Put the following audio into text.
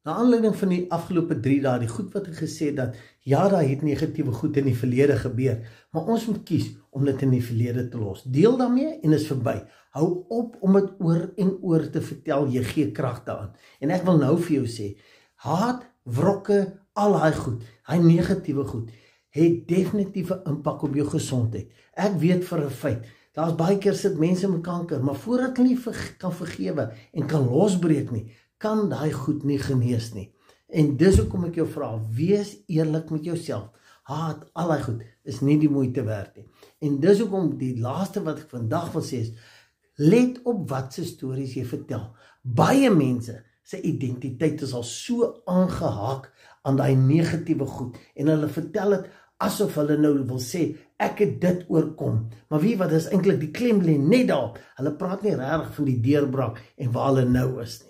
Na aanleiding van die afgelope 3 dae, die goed wat ek gesê dat, ja, daar het negatiewe goed in die verlede gebeur, maar ons moet kies om dit in die verlede te los. Deel daarmee en is verby. Hou op om dit oor en oor te vertel, jy gee krag daaraan. En ek wil nou vir jou sê, haat, wrokke, al daai goed, daai negatiewe goed, het definitiewe impak op jou gesondheid. Ek weet vir 'n feit, daar's baie keer sit mense met kanker, maar voordat hulle nie kan vergewe en kan losbreek nie, kan daai goed nie genees nie. En dis hoekom ek jou vra, wees eerlik met jouself. Haat, al daai goed, is nie die moeite werd nie. En dis hoekom die laaste wat ek vandag wil sê is, let op wat se stories jy vertel. Baie mense se identiteit is al so aangehaak aan daai negatiewe goed, en hulle vertel dit asof hulle nou wil sê, ek het dit oorkom. Maar wie wat is eintlik die klem lê net daarop. Hulle praat nie regtig van die deurbraak en waar hulle nou is nie.